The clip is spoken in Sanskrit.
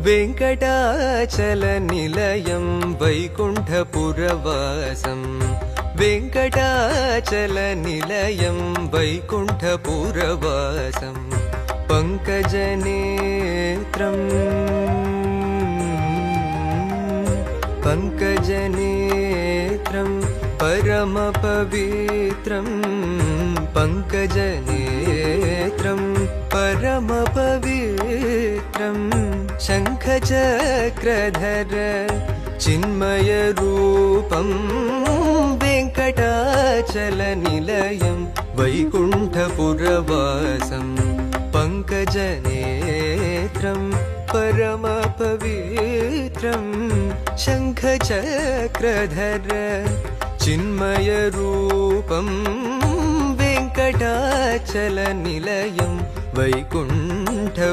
वेङ्कटाचलनिलयं वैकुण्ठपुरवासं वेङ्कटाचलनिलयं वैकुण्ठपुरवासं पङ्कजनेत्रं परमपवित्रं पङ्कजनेत्रं परमपवित्रं शङ्खचक्रधर चिन्मयरूपं वेङ्कटाचलनिलयं वैकुण्ठपुरवासं पङ्कजनेत्रं परमपवित्रं शङ्खचक्रधर चिन्मयरूपं वेङ्कटाचलनिलयं वैकुण्ठपुरवासम्